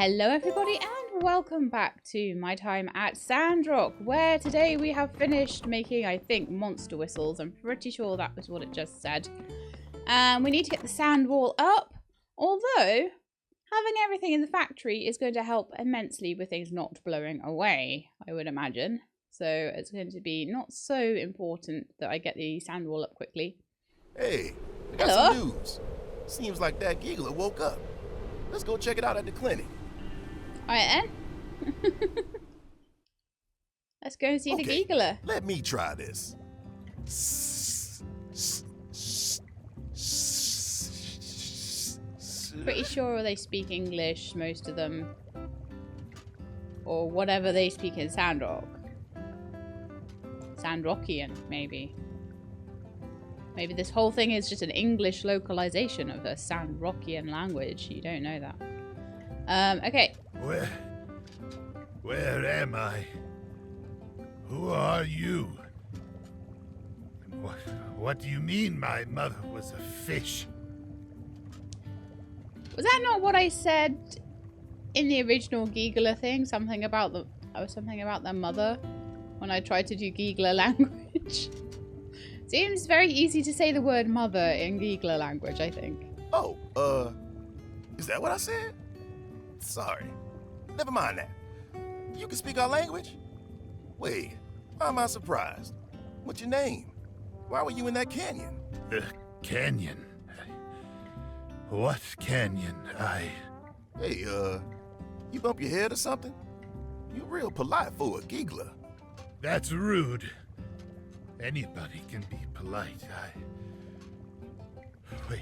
Hello everybody and welcome back to my time at Sandrock, where today we have finished making, I think, monster whistles. I'm pretty sure that was what it just said. We need to get the sand wall up, although having everything in the factory is going to help immensely with things not blowing away, I would imagine. So it's going to be not so important that I get the sand wall up quickly. Hey, I got some news. Seems like that giggler woke up. Let's go check it out at the clinic. Alright then. Let's go and see the giggler. Let me try this. Pretty sure they speak English, most of them. Or whatever they speak in Sandrock. Sandrockian, maybe. Maybe this whole thing is just an English localization of a Sandrockian language. You don't know that. Okay. Where am I? Who are you? What do you mean my mother was a fish? Was that not what I said in the original Giggler thing? Something about their mother when I tried to do Giggler language. Seems very easy to say the word mother in Giggler language, I think. Oh, is that what I said? Sorry. Never mind that. You can speak our language? Wait, why am I surprised? What's your name? Why were you in that canyon? The canyon? What canyon? Hey, you bump your head or something? You real polite for a giggler. That's rude. Anybody can be polite. Wait,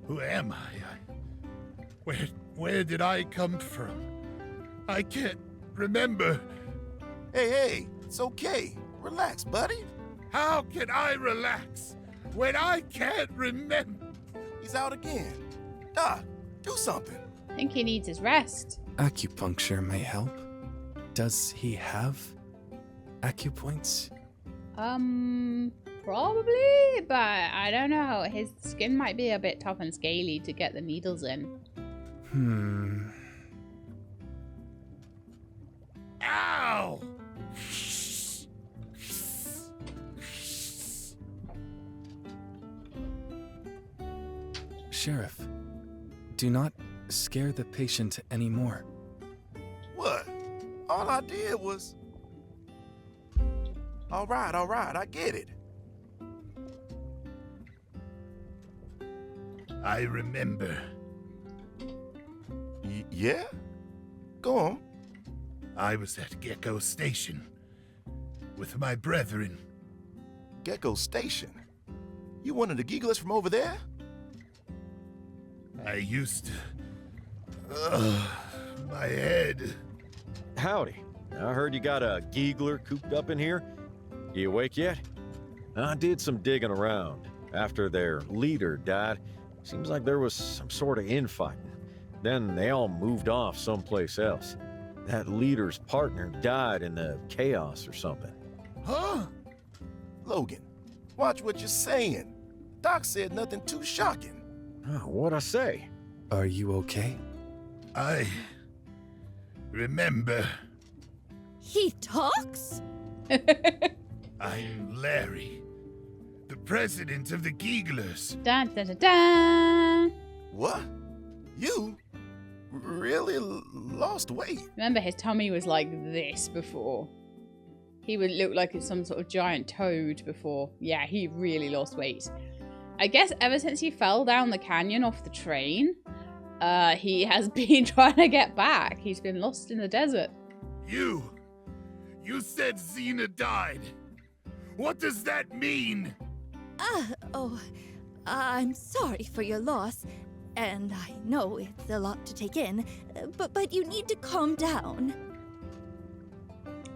who am I? Where did I come from? I can't remember. Hey, it's okay. Relax, buddy. How can I relax when I can't remember? He's out again. Doc, do something. I think he needs his rest. Acupuncture may help. Does he have acupoints? Probably, but I don't know. His skin might be a bit tough and scaly to get the needles in. Ow! Sheriff, do not scare the patient anymore. What? All I did was... All right, I get it. I remember. Yeah? Go on. I was at Gecko Station with my brethren. Gecko Station? You one of the gigglers from over there? I used to... my head. Howdy. I heard you got a giggler cooped up in here. You awake yet? I did some digging around. After their leader died, seems like there was some sort of infighting. Then they all moved off someplace else. That leader's partner died in the chaos or something. Huh? Logan, watch what you're saying. Doc said nothing too shocking. Oh, what'd I say? Are you okay? I remember. He talks? I'm Larry, the president of the Gigglers. Dun, dun, dun, dun. What? You really lost weight? Remember, his tummy was like this before. He would look like some sort of giant toad before. Yeah, he really lost weight. I guess ever since he fell down the canyon off the train, he has been trying to get back. He's been lost in the desert. You said Xena died. What does that mean? I'm sorry for your loss. And I know it's a lot to take in, but you need to calm down.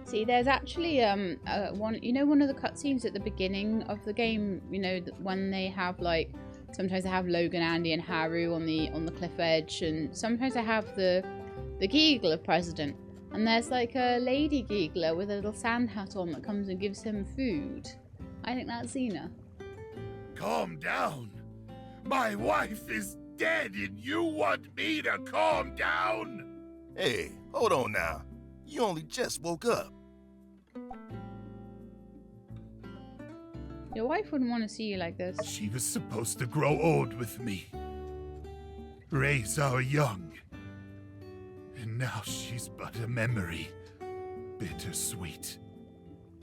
See, there's actually one of the cutscenes at the beginning of the game. You know, when they have like, sometimes they have Logan, Andy, and Haru on the cliff edge, and sometimes they have the Giggler president. And there's like a lady Giggler with a little sand hat on that comes and gives him food. I think that's Xena. Calm down. My wife is dead and you want me to calm down? Hey, hold on now. You only just woke up. Your wife wouldn't want to see you like this. She was supposed to grow old with me, raise our young. And now she's but a memory. Bittersweet.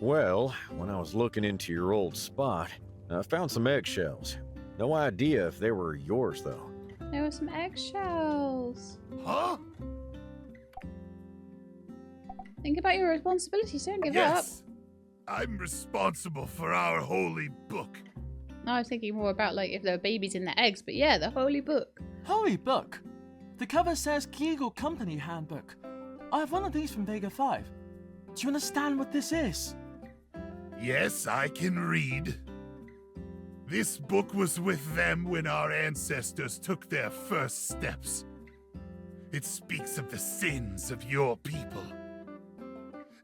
Well, when I was looking into your old spot, I found some eggshells. No idea if they were yours, though. There were some eggshells. Huh? Think about your responsibilities. Don't give up. Yes. I'm responsible for our holy book. No, I was thinking more about like if there were babies in the eggs, but yeah, the holy book. Holy book? The cover says Giggler Company Handbook. I have one of these from Vega 5. Do you understand what this is? Yes, I can read. This book was with them when our ancestors took their first steps. It speaks of the sins of your people.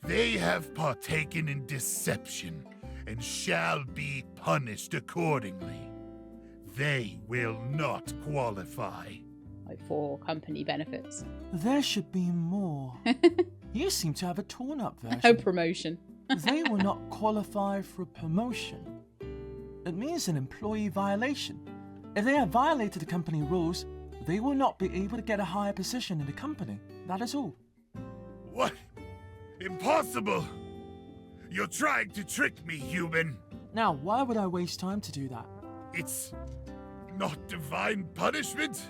They have partaken in deception and shall be punished accordingly. They will not qualify. Like for company benefits. There should be more. You seem to have a torn-up version. No promotion. They will not qualify for promotion. It means an employee violation. If they have violated the company rules, they will not be able to get a higher position in the company. That is all. What? Impossible! You're trying to trick me, human. Now, why would I waste time to do that? It's not divine punishment?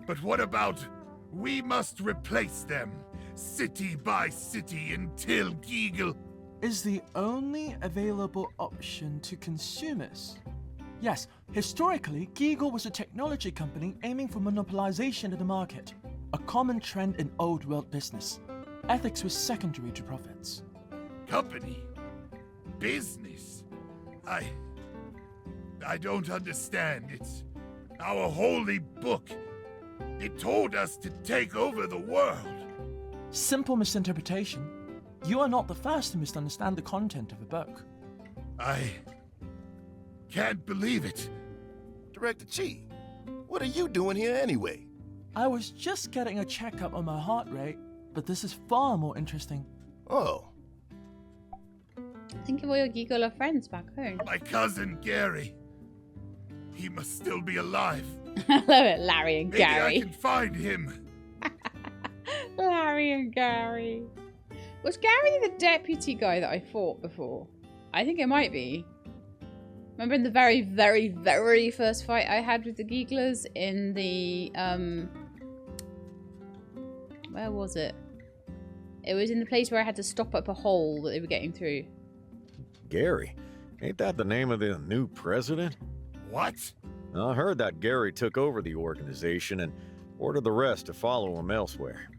But what about we must replace them, city by city, until Giggler... Is the only available option to consumers. Yes, historically, Giggler was a technology company aiming for monopolization of the market, a common trend in old world business. Ethics was secondary to profits. Company? Business? I don't understand. It's our holy book. It told us to take over the world. Simple misinterpretation. You are not the first to misunderstand the content of a book. I can't believe it. Director Chi, what are you doing here anyway? I was just getting a checkup on my heart rate, but this is far more interesting. Oh, Think of all your Giggler friends back home. My cousin Gary. He must still be alive. I love it, Larry and Maybe Gary. I can find him. Larry and Gary. Was Gary the deputy guy that I fought before? I think it might be. Remember in the very, very, very first fight I had with the Gigglers in the, where was it? It was in the place where I had to stop up a hole that they were getting through. Gary? Ain't that the name of the new president? What? I heard that Gary took over the organization and ordered the rest to follow him elsewhere.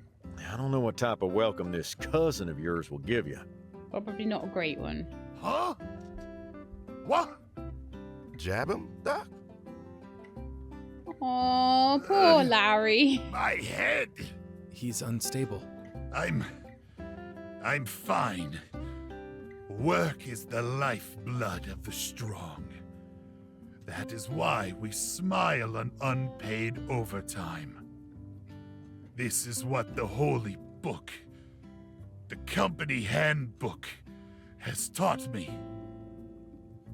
I don't know what type of welcome this cousin of yours will give you. Probably not a great one. Huh? What? jab him, Doc? Oh, poor Larry. My head. He's unstable. I'm fine. Work is the lifeblood of the strong. That is why we smile on unpaid overtime. This is what the Holy Book, the company handbook, has taught me.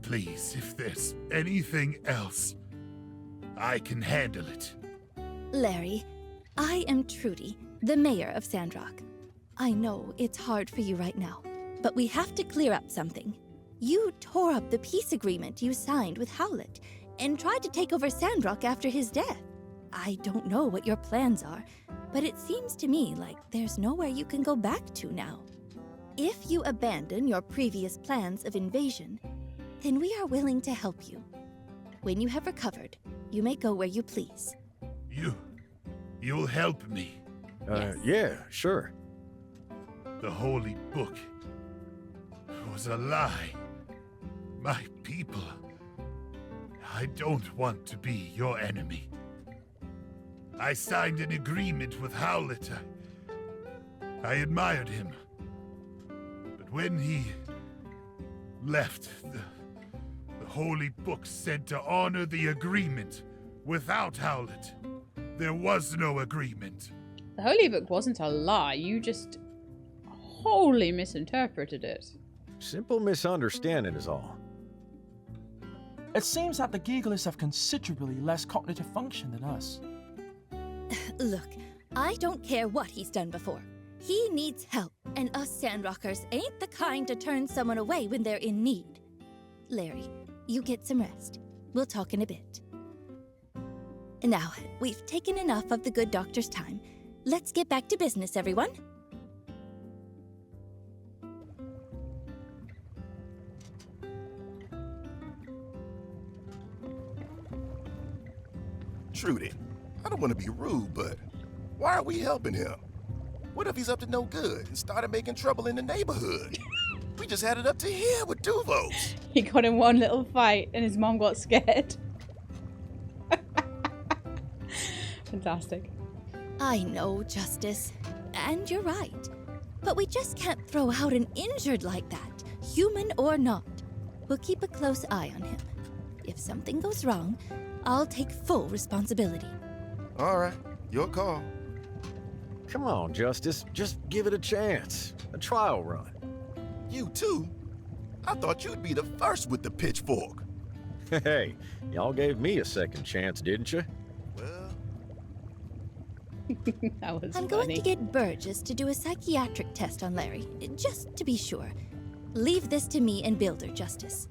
Please, if there's anything else, I can handle it. Larry, I am Trudy, the mayor of Sandrock. I know it's hard for you right now, but we have to clear up something. You tore up the peace agreement you signed with Howlett and tried to take over Sandrock after his death. I don't know what your plans are, but it seems to me like there's nowhere you can go back to now. If you abandon your previous plans of invasion, then we are willing to help you. When you have recovered, you may go where you please. You'll help me. Yes. Yeah, sure. The Holy Book was a lie. My people, I don't want to be your enemy. I signed an agreement with Howlett. I admired him. But when he left, the Holy Book said to honor the agreement Without Howlett, there was no agreement. The Holy Book wasn't a lie. You just wholly misinterpreted it. Simple misunderstanding is all. It seems that the Gigglers have considerably less cognitive function than us. Look, I don't care what he's done before. He needs help, and us Sandrockers ain't the kind to turn someone away when they're in need. Larry, you get some rest. We'll talk in a bit. Now, we've taken enough of the good doctor's time. Let's get back to business, everyone. Trudy, I don't want to be rude, but why are we helping him? What if he's up to no good and started making trouble in the neighborhood? We just had it up to here with Duvos. He got in one little fight and his mom got scared. Fantastic. I know, Justice, and you're right. But we just can't throw out an injured like that, human or not. We'll keep a close eye on him. If something goes wrong, I'll take full responsibility. All right, your call. Come on, Justice. Just give it a chance. A trial run. You too? I thought you'd be the first with the pitchfork. Hey, y'all gave me a second chance, didn't you? Well, That was I'm funny. going to get Burgess to do a psychiatric test on Larry, just to be sure. Leave this to me and Builder, Justice.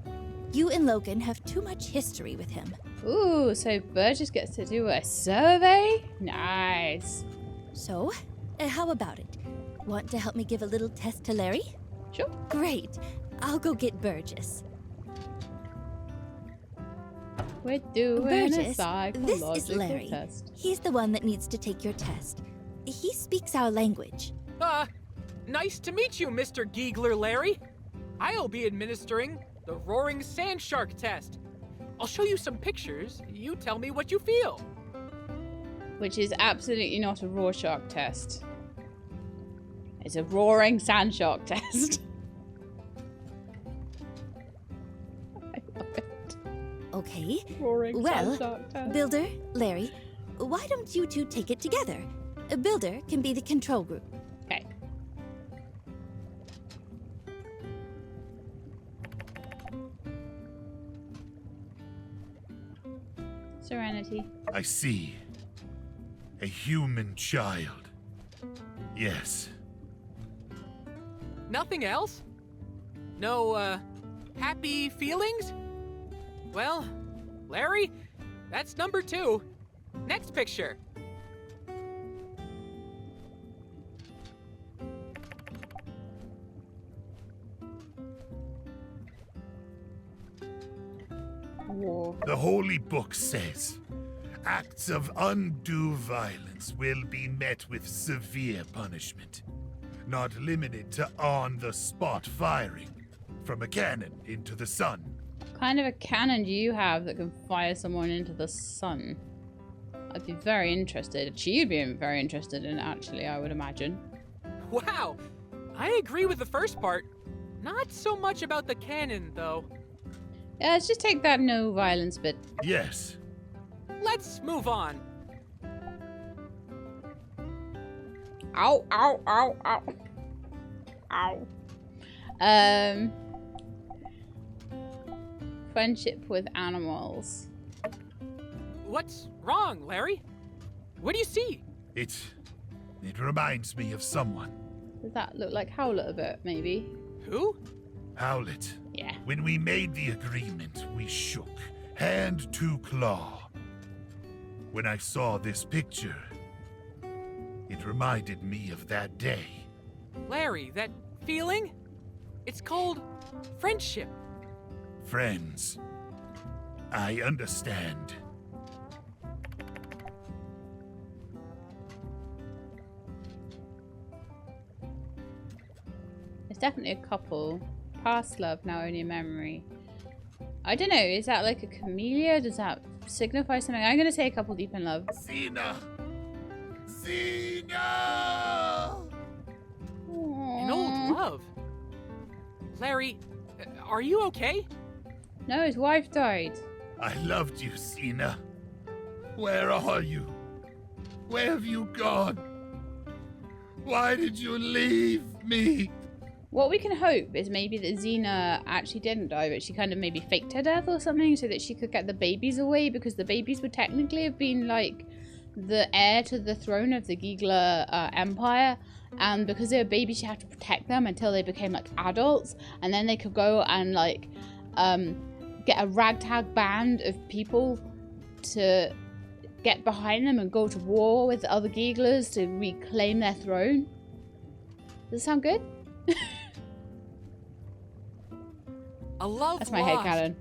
You and Logan have too much history with him. Ooh, so Burgess gets to do a survey? Nice. So, how about it? Want to help me give a little test to Larry? Sure. Great. I'll go get Burgess. We're doing a Burgess, this psychological is Larry. test. He's the one that needs to take your test. He speaks our language. Nice to meet you, Mr. Giggler Larry. I'll be administering the Roaring Sand Shark test. I'll show you some pictures. You tell me what you feel. Which is absolutely not a Rorschach test. It's a roaring sand shark test. I love it. Okay. Roaring Well, sand shark test. Builder, Larry, why don't you two take it together? Builder can be the control group. Okay. Serenity. I see. A human child. Yes. Nothing else? No, happy feelings? Well, Larry, that's number 2. Next picture. War. The Holy Book says, acts of undue violence will be met with severe punishment, not limited to on-the-spot firing from a cannon into the sun. What kind of a cannon do you have that can fire someone into the sun? I'd be very interested. She'd be very interested in it, actually, I would imagine. Wow, I agree with the first part. Not so much about the cannon, though. Yeah, let's just take that no violence bit. Yes. Let's move on. Ow, ow, ow, ow. Ow. Friendship with animals. What's wrong, Larry? What do you see? It reminds me of someone. Does that look like Howlett a bit, maybe? Who? Howlett. Yeah. When we made the agreement, we shook, hand to claw. When I saw this picture, it reminded me of that day. Larry, that feeling? It's called friendship. Friends. I understand. It's definitely a couple. Past love, now only a memory. I don't know, is that like a camellia? Does that signify something? I'm gonna say a couple deep in love. Xena! Xena! An old love. Larry, are you okay? No, his wife died. I loved you, Xena. Where are you? Where have you gone? Why did you leave me? What we can hope is maybe that Xena actually didn't die, but she kind of maybe faked her death or something so that she could get the babies away, because the babies would technically have been like the heir to the throne of the Giggler Empire. And because they were babies, she had to protect them until they became like adults, and then they could go and like get a ragtag band of people to get behind them and go to war with the other Gigglers to reclaim their throne. Does that sound good? A love That's my lost. headcanon.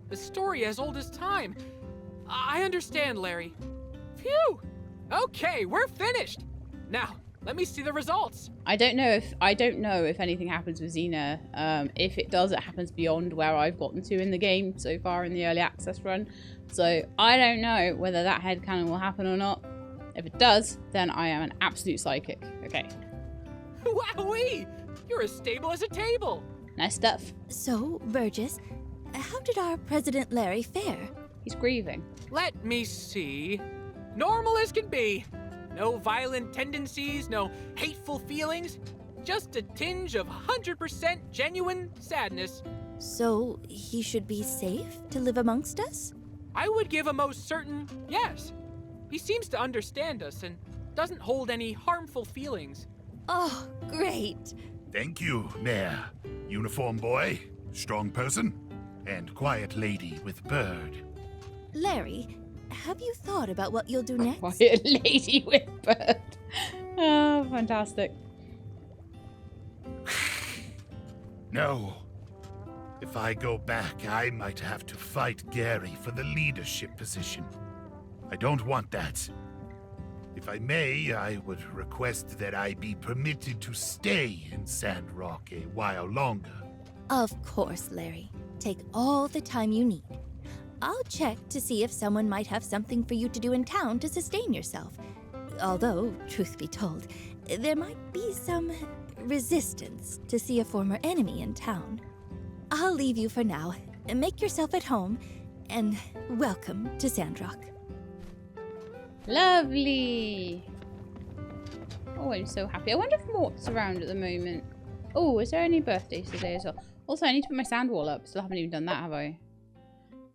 The story as old as time. I understand, Larry. Phew! Okay, we're finished. Now, let me see the results. I don't know if anything happens with Xena. If it does, it happens beyond where I've gotten to in the game so far in the early access run. So I don't know whether that headcanon will happen or not. If it does, then I am an absolute psychic. Okay. Wowee! You're as stable as a table. Nice stuff. So, Burgess, how did our President Larry fare? He's grieving. Let me see. Normal as can be. No violent tendencies, no hateful feelings. Just a tinge of 100% genuine sadness. So, he should be safe to live amongst us? I would give a most certain yes. He seems to understand us and doesn't hold any harmful feelings. Oh, great. Thank you, Mayor. Uniform boy, strong person, and quiet lady with bird. Larry, have you thought about what you'll do next? Quiet lady with bird. Oh, fantastic. No. If I go back, I might have to fight Gary for the leadership position. I don't want that. If I may, I would request that I be permitted to stay in Sandrock a while longer. Of course, Larry. Take all the time you need. I'll check to see if someone might have something for you to do in town to sustain yourself. Although, truth be told, there might be some resistance to see a former enemy in town. I'll leave you for now. Make yourself at home, and welcome to Sandrock. Lovely. Oh, I'm so happy. I wonder if Mort's around at the moment. Oh, is there any birthdays today as well? Also, I need to put my sand wall up. Still haven't even done that, have I?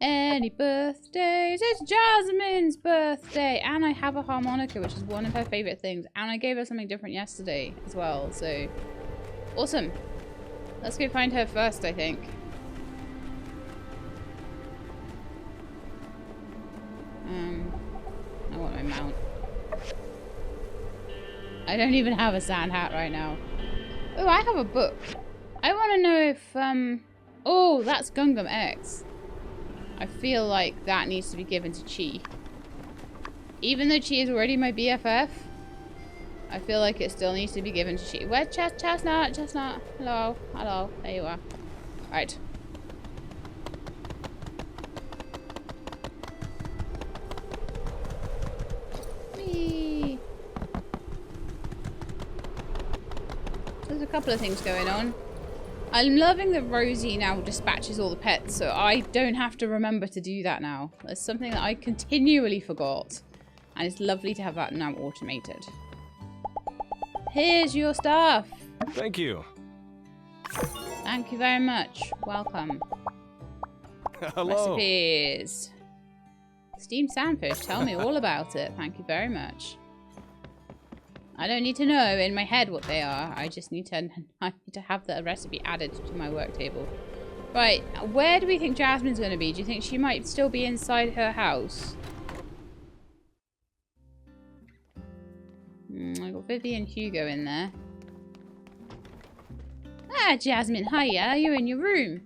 Any birthdays? It's Jasmine's birthday! And I have a harmonica, which is one of her favourite things. And I gave her something different yesterday as well, so... Awesome. Let's go find her first, I think. I want my mount. I don't even have a sand hat right now. Oh, I have a book. I want to know if, oh, that's Gungam X. I feel like that needs to be given to Chi. Even though Chi is already my BFF, I feel like it still needs to be given to Chi. Where's Chestnut? Chestnut. Hello. Hello. There you are. Right. Whee. There's a couple of things going on. I'm loving that Rosie now dispatches all the pets, so I don't have to remember to do that now. That's something that I continually forgot. And it's lovely to have that now automated. Here's your stuff. Thank you. Thank you very much. Welcome. Hello. Recipes. Steamed sandfish. Tell me all about it. Thank you very much. I don't need to know in my head what they are. I just need to have the recipe added to my work table. Right. Where do we think Jasmine's going to be? Do you think she might still be inside her house? I got Vivi and Hugo in there. Ah, Jasmine, hiya. You're in your room.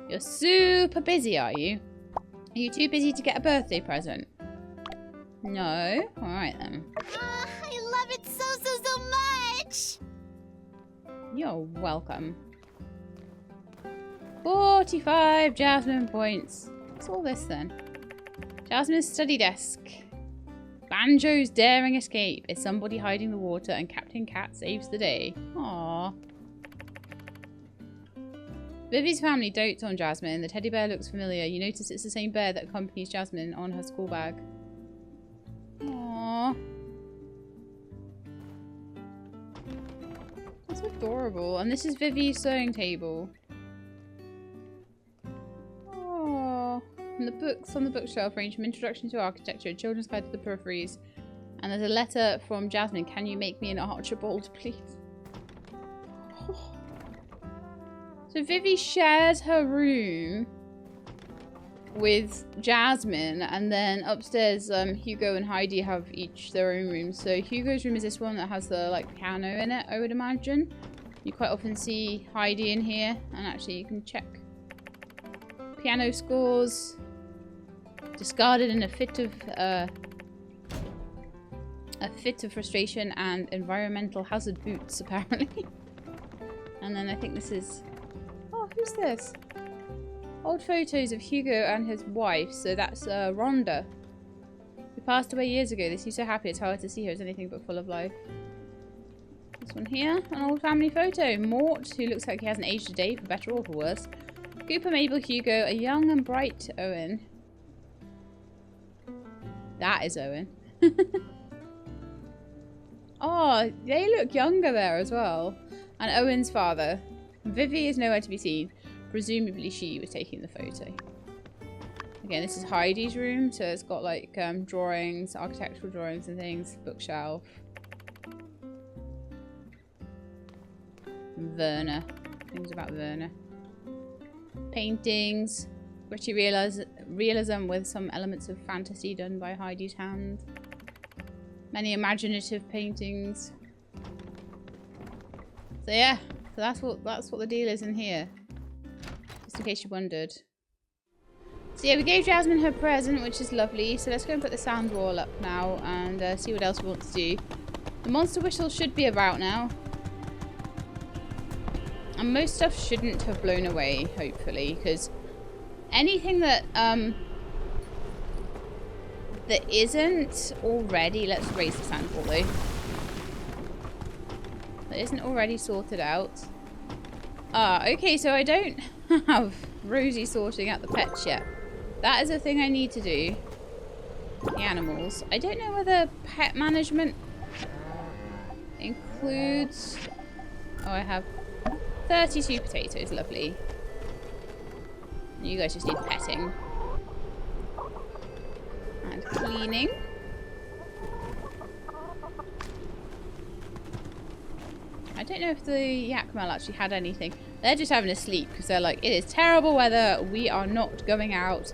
You're super busy, are you? Are you too busy to get a birthday present? No? Alright then. I love it so much! You're welcome. 45 Jasmine points. What's all this then? Jasmine's study desk. Banjo's daring escape. Is somebody hiding the water and Captain Cat saves the day? Aww. Vivi's family dotes on Jasmine. The teddy bear looks familiar. You notice it's the same bear that accompanies Jasmine on her school bag. Aww. That's adorable. And this is Vivi's sewing table. Aww. And the books on the bookshelf range from Introduction to Architecture, Children's Guide to the Peripheries. And there's a letter from Jasmine. Can you make me an Archibald, please? So Vivi shares her room with Jasmine, and then upstairs Hugo and Heidi have each their own room. So Hugo's room is this one that has the like piano in it, I would imagine. You quite often see Heidi in here, and actually you can check piano scores. Discarded in a fit of frustration and environmental hazard boots, apparently. And then I think this is... Oh, who's this? Old photos of Hugo and his wife. So that's Rhonda, who passed away years ago. They seem so happy. It's hard to see her as anything but full of life. This one here, an old family photo. Mort, who looks like he hasn't aged a day, for better or for worse. Cooper, Mabel, Hugo, a young and bright Owen. That is Owen. Oh, they look younger there as well. And Owen's father. Vivi is nowhere to be seen. Presumably she was taking the photo. Again, this is Heidi's room. So it's got like drawings, architectural drawings and things. Bookshelf. Werner. Things about Werner. Paintings. Gritty realism with some elements of fantasy done by Heidi's hand. Many imaginative paintings. So yeah, so that's what the deal is in here. Just in case you wondered. So yeah, we gave Jasmine her present, which is lovely. So let's go and put the sound wall up now and see what else we want to do. The monster whistle should be about now. And most stuff shouldn't have blown away, hopefully, because anything that that isn't already... Let's raise the sand wall though. That isn't already sorted out. Ah, okay, so I don't have Rosie sorting out the pets yet. That is a thing I need to do. The animals. I don't know whether pet management includes... Oh, I have 32 potatoes, lovely. You guys just need petting. And cleaning. I don't know if the Yakmel actually had anything. They're just having a sleep because they're like, it is terrible weather. We are not going out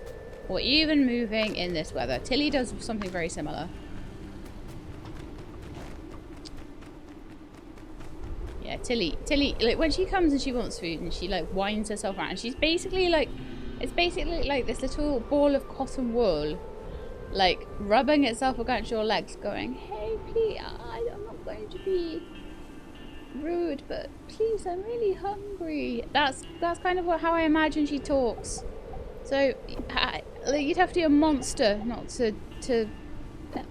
or even moving in this weather. Tilly does something very similar. Yeah, Tilly, like when she comes and she wants food and she like winds herself around, and she's basically like, it's basically like this little ball of cotton wool, like rubbing itself against your legs, going, "Hey, please, I'm not going to be rude, but please, I'm really hungry." That's kind of how I imagine she talks. So like, you'd have to be a monster not to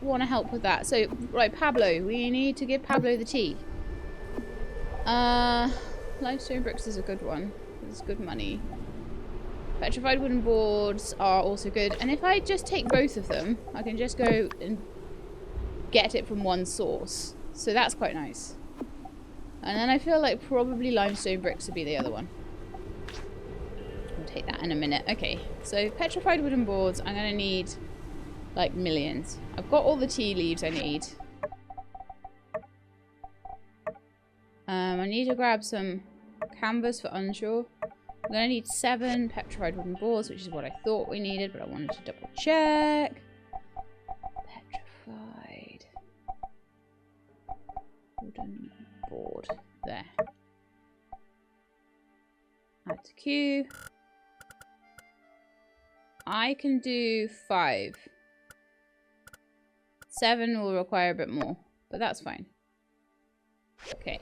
want to help with that. So right, Pablo, we need to give Pablo the tea. Limestone bricks is a good one. It's good money. Petrified wooden boards are also good. And if I just take both of them, I can just go and get it from one source. So that's quite nice. And then I feel like probably limestone bricks would be the other one. I'll take that in a minute. Okay, so petrified wooden boards, I'm going to need like millions. I've got all the tea leaves I need. I need to grab some canvas for unsure. I'm going to need 7 petrified wooden boards, which is what I thought we needed, but I wanted to double check. Petrified wooden board. There. Add to queue. I can do 5. 7 will require a bit more, but that's fine. Okay.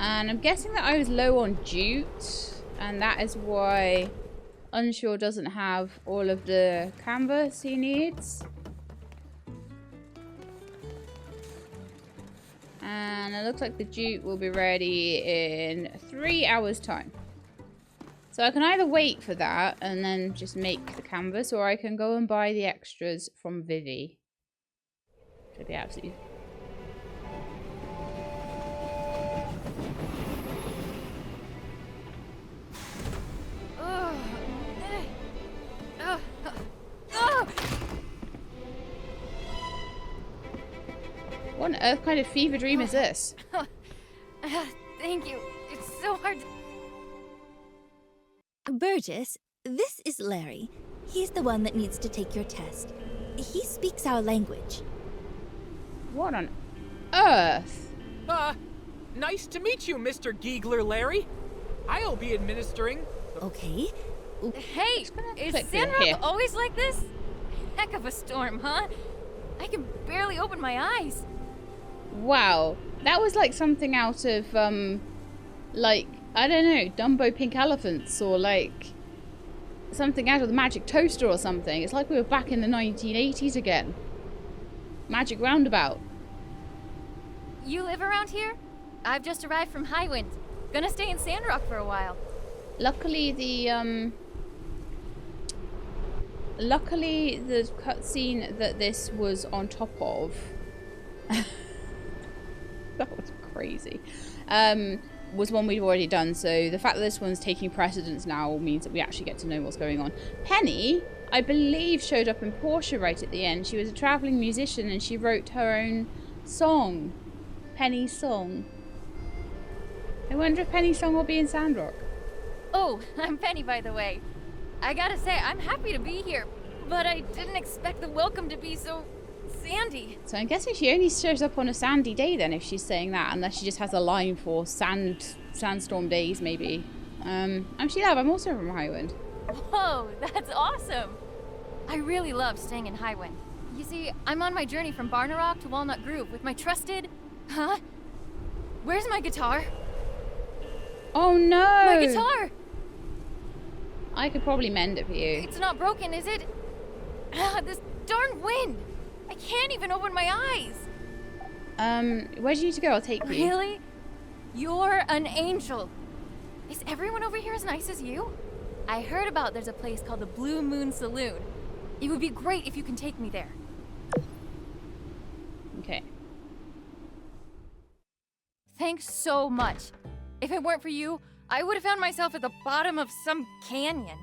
And I'm guessing that I was low on jute, and that is why Unsure doesn't have all of the canvas he needs. And it looks like the Duke will be ready in 3 hours' time. So I can either wait for that and then just make the canvas, or I can go and buy the extras from Vivi. Which would be absolutely... What on earth kind of fever dream is this? Thank you. It's so hard to... Burgess, this is Larry. He's the one that needs to take your test. He speaks our language. What on earth? Nice to meet you, Mr. Giggler Larry. I'll be administering... Okay. Hey, is Sandrock always like this? Heck of a storm, huh? I can barely open my eyes. Wow. That was like something out of, like, I don't know, Dumbo Pink Elephants, or like something out of the Magic Toaster or something. It's like we were back in the 1980s again. Magic Roundabout. You live around here? I've just arrived from Highwind. Gonna stay in Sandrock for a while. Luckily the cutscene that this was on top of that was crazy, was one we'd already done, so the fact that this one's taking precedence now means that we actually get to know what's going on. Penny, I believe, showed up in Portia right at the end. She was a traveling musician and she wrote her own song. Penny's song. I wonder if Penny's song will be in Sandrock. Oh, I'm Penny, by the way. I gotta say, I'm happy to be here, but I didn't expect the welcome to be so sandy. So I'm guessing she only shows up on a sandy day then, if she's saying that, unless she just has a line for sandstorm days, maybe. I'm Sheila, I'm also from Highwind. Whoa, that's awesome! I really love staying in Highwind. You see, I'm on my journey from Barnarock to Walnut Grove with my trusted... Huh? Where's my guitar? Oh no! My guitar! I could probably mend it for you. It's not broken, is it? This darn wind! I can't even open my eyes! Where do you need to go? I'll take you. Really? You're an angel. Is everyone over here as nice as you? I heard about there's a place called the Blue Moon Saloon. It would be great if you can take me there. Okay. Thanks so much. If it weren't for you, I would have found myself at the bottom of some canyon.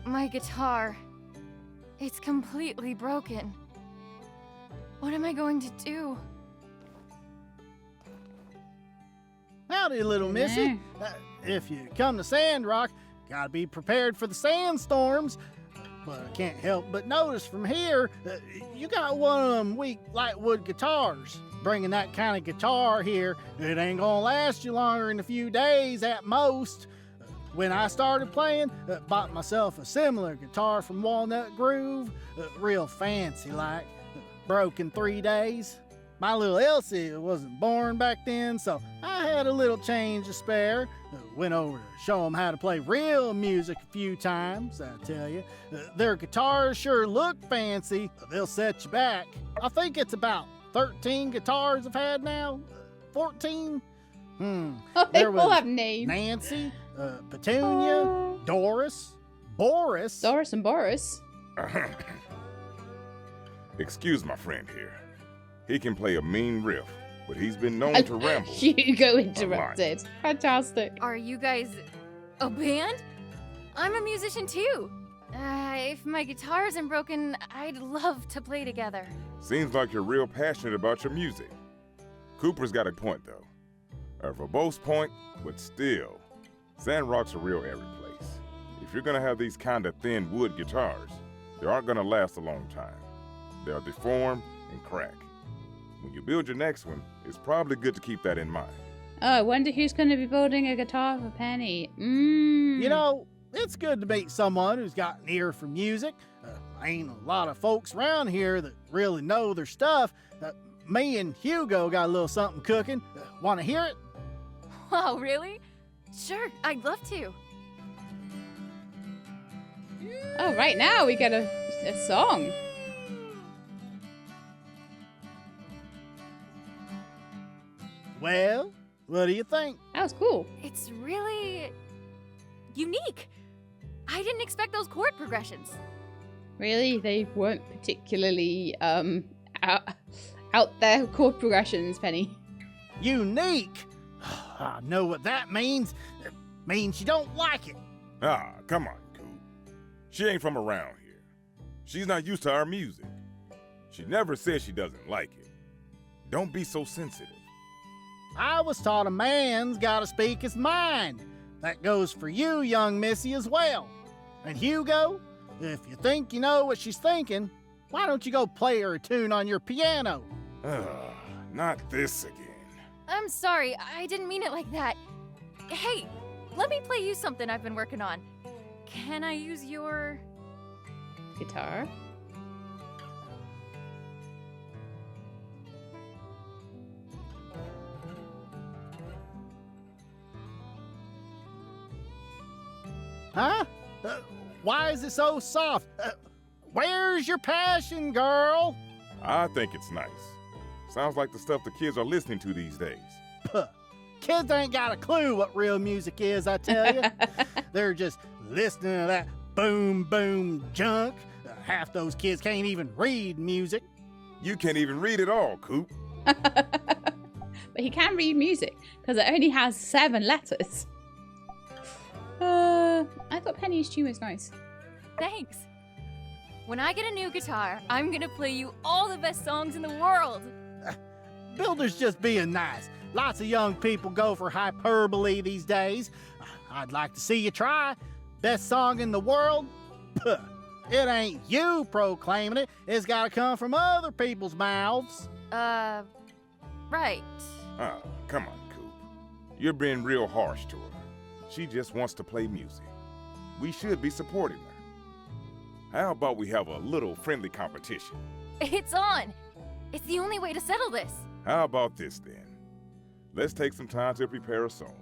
My guitar. It's completely broken. What am I going to do? Howdy, little missy. If you come to Sandrock, gotta be prepared for the sandstorms. But I can't help but notice from here, you got one of them weak lightwood guitars. Bringing that kind of guitar here, it ain't gonna last you longer than a few days at most. When I started playing, bought myself a similar guitar from Walnut Grove, real fancy like, broke in 3 days. My little Elsie wasn't born back then, so I had a little change to spare. Went over to show them how to play real music a few times, I tell you. Their guitars sure look fancy, but they'll set you back. I think it's about 13 guitars I've had now. 14? Oh, they all have names. Nancy, Petunia, Doris, Boris. Doris and Boris. Excuse my friend here. He can play a mean riff, but he's been known to ramble. Hugo interrupted. Fantastic. Are you guys a band? I'm a musician too. If my guitar isn't broken, I'd love to play together. Seems like you're real passionate about your music. Cooper's got a point, though. A verbose point, but still, Sandrock's a real airy place. If you're gonna have these kind of thin wood guitars, they aren't gonna last a long time. They'll deform and crack. When you build your next one, it's probably good to keep that in mind. Oh, I wonder who's going to be building a guitar for Penny. You know, it's good to meet someone who's got an ear for music. Ain't a lot of folks around here that really know their stuff. Me and Hugo got a little something cooking. Want to hear it? Wow, really? Sure, I'd love to. Oh, right now we get a song. Well, what do you think? That was cool. It's really unique. I didn't expect those chord progressions. Really? They weren't particularly out there chord progressions, Penny. Unique? I know what that means. It means you don't like it. Ah, come on, Coop. She ain't from around here. She's not used to our music. She never says she doesn't like it. Don't be so sensitive. I was taught a man's gotta speak his mind. That goes for you, young missy, as well. And Hugo, if you think you know what she's thinking, why don't you go play her a tune on your piano? Not this again. I'm sorry, I didn't mean it like that. Hey, let me play you something I've been working on. Can I use your... guitar? Huh? Why is it so soft? Where's your passion, girl? I think it's nice. Sounds like the stuff the kids are listening to these days. Puh. Kids ain't got a clue what real music is, I tell you. They're just listening to that boom, boom junk. Half those kids can't even read music. You can't even read it all, Coop. But he can read music, because it only has 7 letters. I thought Penny's tune was nice. Thanks. When I get a new guitar, I'm gonna play you all the best songs in the world. Builder's just being nice. Lots of young people go for hyperbole these days. I'd like to see you try. Best song in the world? Puh. It ain't you proclaiming it. It's gotta come from other people's mouths. Right. Oh, come on, Coop. You're being real harsh to her. She just wants to play music. We should be supporting her. How about we have a little friendly competition? It's on. It's the only way to settle this. How about this, then? Let's take some time to prepare a song.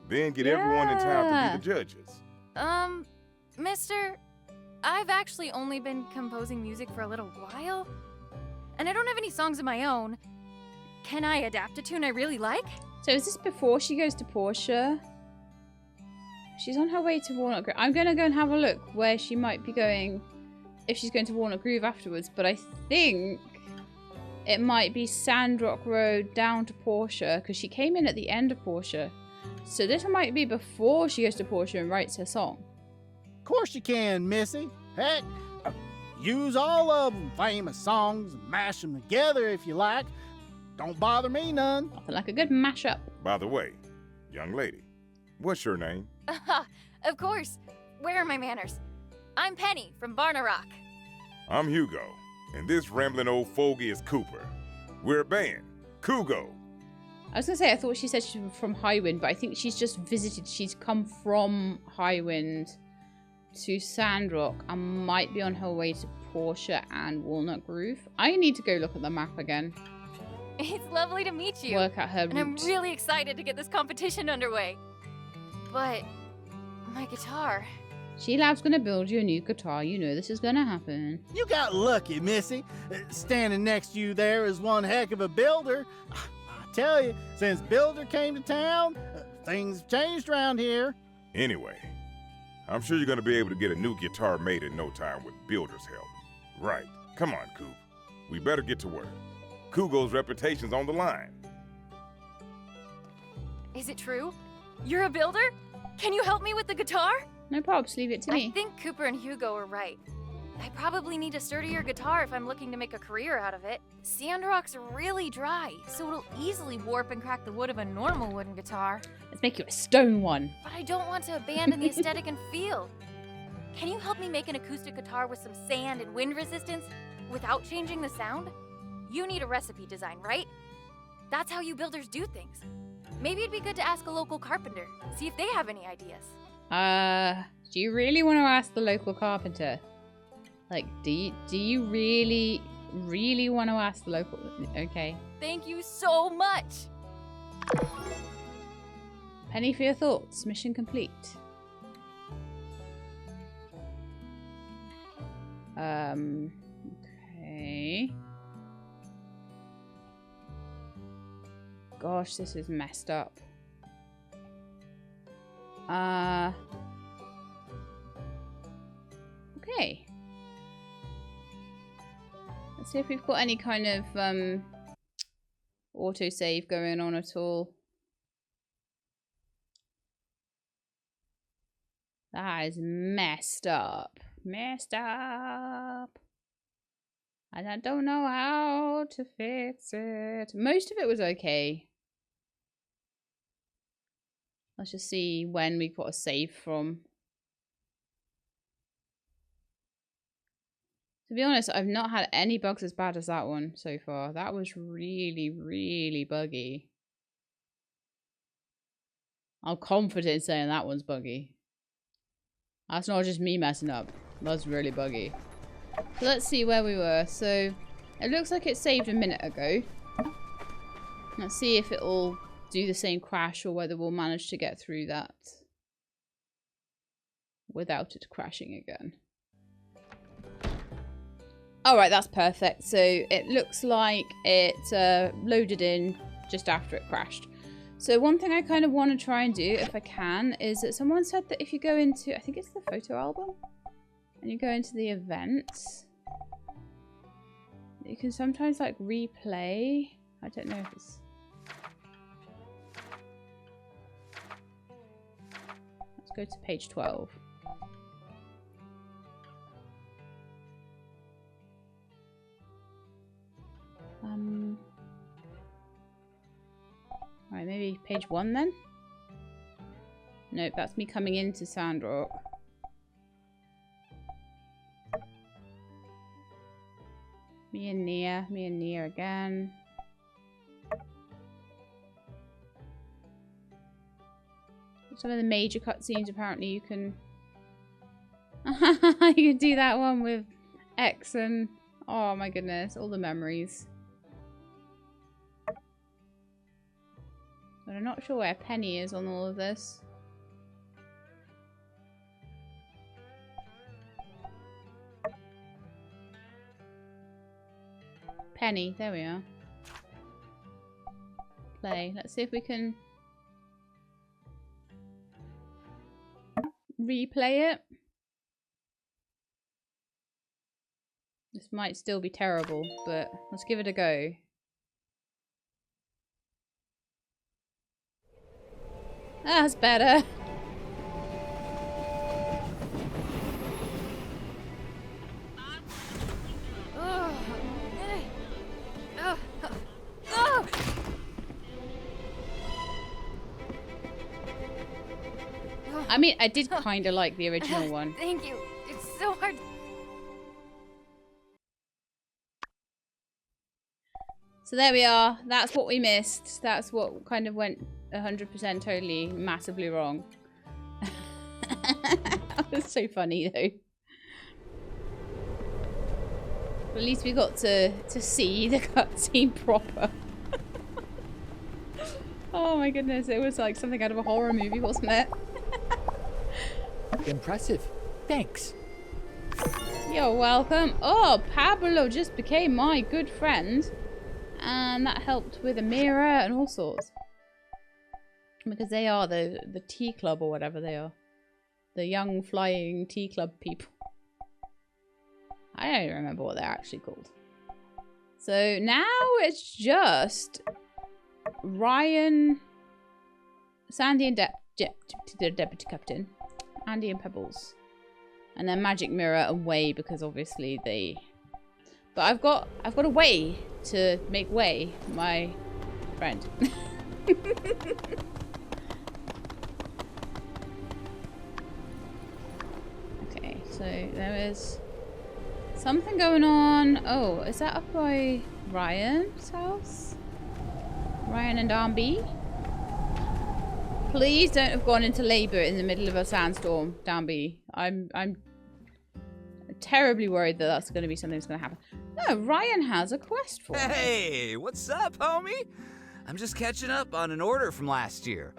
Then get everyone in town to be the judges. Mister, I've actually only been composing music for a little while, and I don't have any songs of my own. Can I adapt a tune I really like? So is this before she goes to Portia? She's on her way to Walnut Grove. I'm going to go and have a look where she might be going if she's going to Walnut Grove afterwards. But I think it might be Sandrock Road down to Portia, because she came in at the end of Portia. So this might be before she goes to Portia and writes her song. Of course you can, Missy. Heck, use all of them famous songs and mash them together if you like. Don't bother me none. Nothing like a good mashup. By the way, young lady, what's your name? Of course. Where are my manners? I'm Penny from Barnarock. I'm Hugo, and this rambling old fogey is Cooper. We're a band, Kugo. I was going to say, I thought she said she's from Highwind, but I think she's just visited. She's come from Highwind to Sandrock and might be on her way to Portia and Walnut Grove. I need to go look at the map again. It's lovely to meet you. Work out her route. And I'm really excited to get this competition underway. But my guitar... She-Lab's gonna build you a new guitar. You know this is gonna happen. You got lucky, Missy. Standing next to you there is one heck of a builder. I tell you, since Builder came to town, things have changed around here. Anyway, I'm sure you're gonna be able to get a new guitar made in no time with Builder's help. Right. Come on, Coop. We better get to work. Kugo's reputation's on the line. Is it true? You're a builder? Can you help me with the guitar? No probs, leave it to me. I think Cooper and Hugo are right. I probably need a sturdier guitar if I'm looking to make a career out of it. Sandrock's really dry, so it'll easily warp and crack the wood of a normal wooden guitar. Let's make you a stone one. But I don't want to abandon the aesthetic and feel. Can you help me make an acoustic guitar with some sand and wind resistance without changing the sound? You need a recipe design, right? That's how you builders do things. Maybe it'd be good to ask a local carpenter, see if they have any ideas. Do you really want to ask the local carpenter? Like, do you really want to ask the local? Okay. Thank you so much. Penny for your thoughts. Mission complete. Okay. gosh, this is messed up. Okay. Let's see if we've got any kind of autosave going on at all. That is messed up. Messed up. And I don't know how to fix it. Most of it was okay. Let's just see when we've got a save from. To be honest, I've not had any bugs as bad as that one so far. That was really, really buggy. I'm confident in saying that one's buggy. That's not just me messing up. That's really buggy. So let's see where we were. So it looks like it saved a minute ago. Let's see if it'll do the same crash or whether we'll manage to get through that without it crashing again. Alright, that's perfect. So it looks like it loaded in just after it crashed. So one thing I kind of want to try and do, if I can, is that someone said that if you go into, I think it's the photo album, and you go into the events, you can sometimes like replay. I don't know if it's... Let's go to page 12. Alright, maybe page 1 then? Nope, that's me coming into Sandrock. Me and Nia again. Some of the major cutscenes, apparently you can... you can do that one with X and... Oh my goodness, all the memories. But I'm not sure where Penny is on all of this. Penny, there we are. Play. Let's see if we can replay it. This might still be terrible, but let's give it a go. That's better. I mean, I did kind of like the original one. Thank you. It's so hard. So there we are. That's what we missed. That's what kind of went 100% totally massively wrong. That was so funny though. But at least we got to see the cutscene proper. Oh my goodness, it was like something out of a horror movie, wasn't it? Impressive. Thanks. You're welcome. Oh, Pablo just became my good friend. And that helped with a mirror and all sorts. Because they are the tea club or whatever they are. The young flying tea club people. I don't remember what they're actually called. So now it's just Ryan, Sandy and the Deputy Captain, Andy and Pebbles. And then Magic Mirror and Way because obviously they... But I've got a way to make Way my friend. Okay, so there is something going on. Oh, is that up by Ryan's house? Ryan and Darby? Please don't have gone into labor in the middle of a sandstorm, Darby. I'm terribly worried that that's going to be something that's going to happen. No, Ryan has a quest for me. Hey, what's up, homie? I'm just catching up on an order from last year.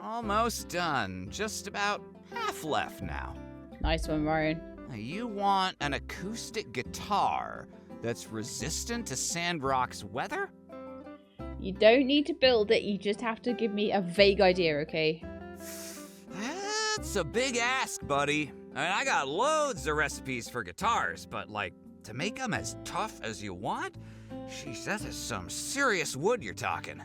Almost done. Just about half left now. Nice one, Ryan. You want an acoustic guitar that's resistant to Sandrock's weather? You don't need to build it, you just have to give me a vague idea, okay? That's a big ask, buddy. I mean, I got loads of recipes for guitars, but like, to make them as tough as you want? Sheesh, that is some serious wood you're talking.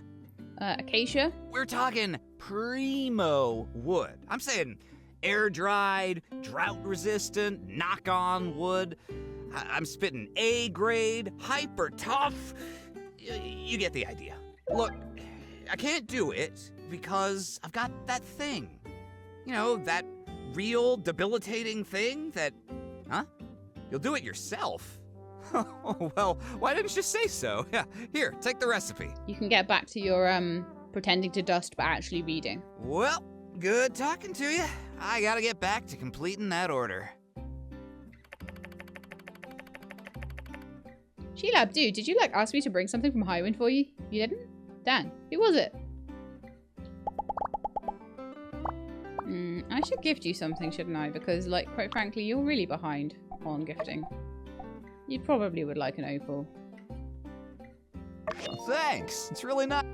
Acacia? We're talking primo wood. I'm saying air-dried, drought-resistant, knock-on wood. I'm spitting A-grade, hyper-tough. You get the idea. Look, I can't do it because I've got that thing. You know, that real debilitating thing that... Huh? You'll do it yourself? Oh, well, why didn't you say so? Yeah, here, take the recipe. You can get back to your, pretending to dust but actually reading. Well, good talking to you. I gotta get back to completing that order. Sheelab, dude, did you, like, ask me to bring something from Highwind for you? You didn't? Dan, who was it? I should gift you something, shouldn't I? Because, like, quite frankly, you're really behind on gifting. You probably would like an opal. Well, thanks. It's really nice.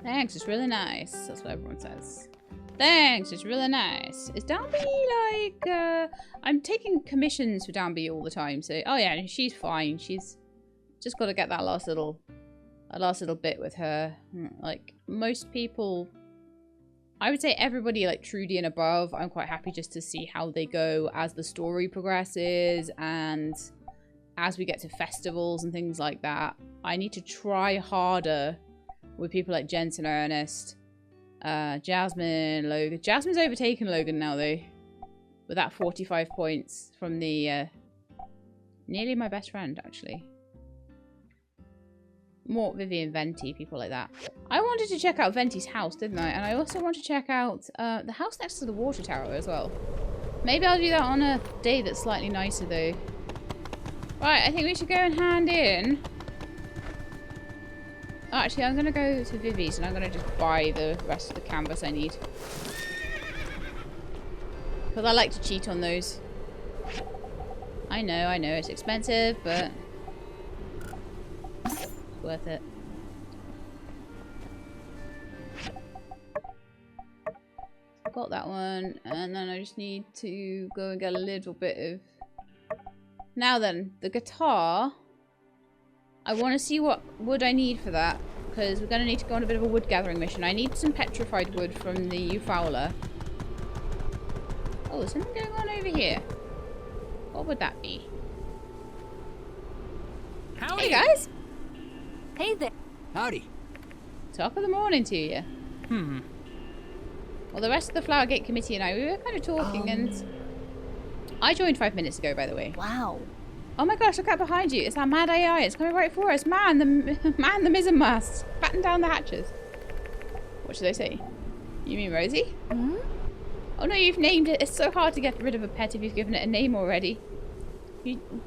Thanks, it's really nice. That's what everyone says. Thanks, it's really nice. Is Danby like, I'm taking commissions for Danby all the time, so... Oh yeah, she's fine. She's just got to get that last little bit with her. Like, most people... I would say everybody, like, Trudy and above, I'm quite happy just to see how they go as the story progresses and as we get to festivals and things like that. I need to try harder with people like Jensen Ernest, Jasmine, Logan. Jasmine's overtaken Logan now, though, with that 45 points from the, nearly my best friend, actually. More Vivian, Venti, people like that. I wanted to check out Venti's house, didn't I? And I also want to check out the house next to the water tower as well. Maybe I'll do that on a day that's slightly nicer, though. Right, I think we should go and hand in. Oh, actually, I'm going to go to Vivi's and I'm going to just buy the rest of the canvas I need. Because I like to cheat on those. I know, it's expensive, but... worth it. Got that one, and then I just need to go and get a little bit of... Now then, the guitar. I want to see what wood I need for that, because we're going to need to go on a bit of a wood gathering mission. I need some petrified wood from the Ufowler. Oh, there's something going on over here. What would that be? Howdy. Hey guys! Hey there. Howdy. Top of the morning to you. Well, the rest of the Flowergate committee and I, we were kind of talking and... I joined 5 minutes ago, by the way. Wow. Oh my gosh, look out behind you. It's that mad AI. It's coming right for us. Man the mizzen mast. Batten down the hatches. What should I say? You mean Rosie? Hmm? Oh no, you've named it. It's so hard to get rid of a pet if you've given it a name already.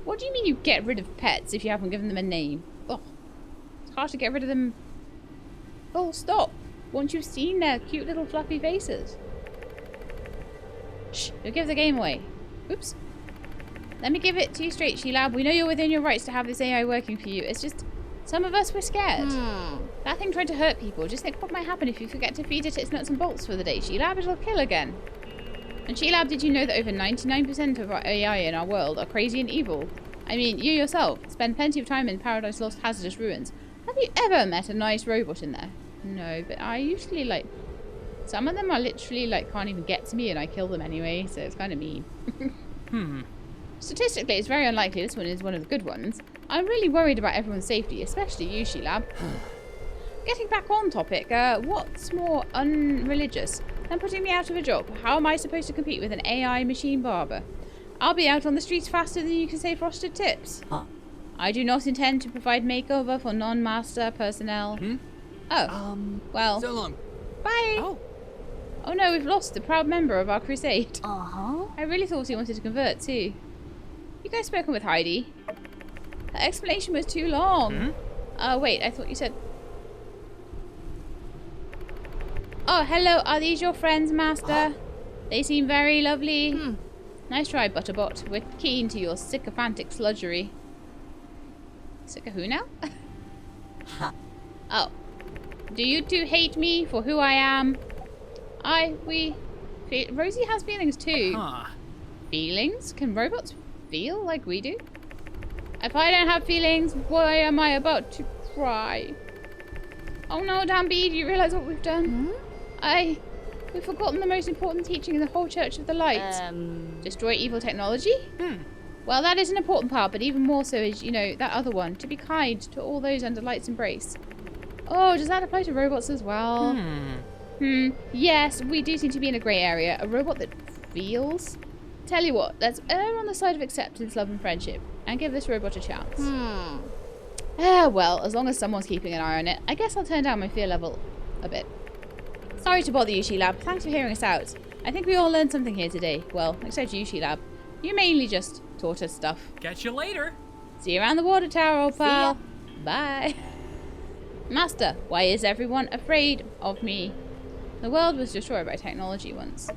What do you mean you get rid of pets if you haven't given them a name? Oh, it's hard to get rid of them. Full stop. Once you've seen their cute little fluffy faces. Shh, you'll give the game away. Oops. Let me give it to you straight, Sheelab. We know you're within your rights to have this AI working for you. It's just, some of us were scared. That thing tried to hurt people. Just think what might happen if you forget to feed it its nuts and bolts for the day. Sheelab, it'll kill again. And Sheelab, did you know that over 99% of our AI in our world are crazy and evil? I mean, you yourself spend plenty of time in Paradise Lost Hazardous Ruins. Have you ever met a nice robot in there? No, but I usually, like... Some of them are literally, like, can't even get to me and I kill them anyway, so it's kind of mean. Statistically, it's very unlikely this one is one of the good ones. I'm really worried about everyone's safety, especially you, Sheelab. Getting back on topic, what's more unreligious than putting me out of a job? How am I supposed to compete with an AI machine barber? I'll be out on the streets faster than you can say frosted tips. I do not intend to provide makeover for non-master personnel. Oh, well. So long. Bye. Oh no, we've lost a proud member of our crusade. Uh-huh. I really thought he wanted to convert too. You guys spoken with Heidi? Her explanation was too long. Wait, I thought you said... Oh, hello, are these your friends, Master? They seem very lovely. Nice try, Butterbot. We're keen to your sycophantic sludgery. Syco who now? Oh. Do you two hate me for who I am? Rosie has feelings too. Huh. Feelings? Can robots feel like we do? If I don't have feelings, why am I about to cry? Oh no, Danby, do you realise what we've done? We've forgotten the most important teaching in the whole Church of the Light. Destroy evil technology? Well, that is an important part, but even more so is, you know, that other one. To be kind to all those under Light's embrace. Oh, does that apply to robots as well? Yes, we do seem to be in a grey area. A robot that feels? Tell you what, let's err on the side of acceptance, love and friendship. And give this robot a chance. Well, as long as someone's keeping an eye on it, I guess I'll turn down my fear level a bit. Sorry to bother you, She-Lab. Thanks for hearing us out. I think we all learned something here today. Well, except you, She-Lab. You mainly just taught us stuff. Catch you later. See you around the water tower, old pal. Bye. Master, why is everyone afraid of me? The world was destroyed by technology once.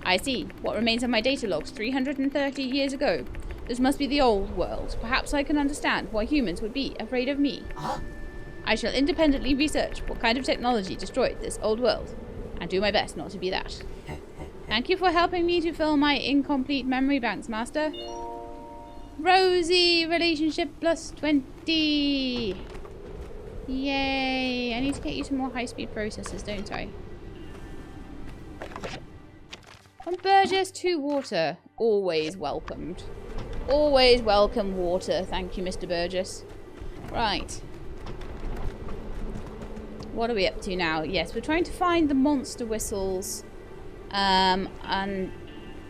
I see. What remains of my data logs 330 years ago? This must be the old world. Perhaps I can understand why humans would be afraid of me. I shall independently research what kind of technology destroyed this old world, and do my best not to be that. Thank you for helping me to fill my incomplete memory banks, Master. Rosie, relationship plus 20. Yay. I need to get you some more high-speed processors, don't I? From Burgess to water. Always welcomed. Always welcome water. Thank you, Mr. Burgess. Right. What are we up to now? Yes, we're trying to find the monster whistles. And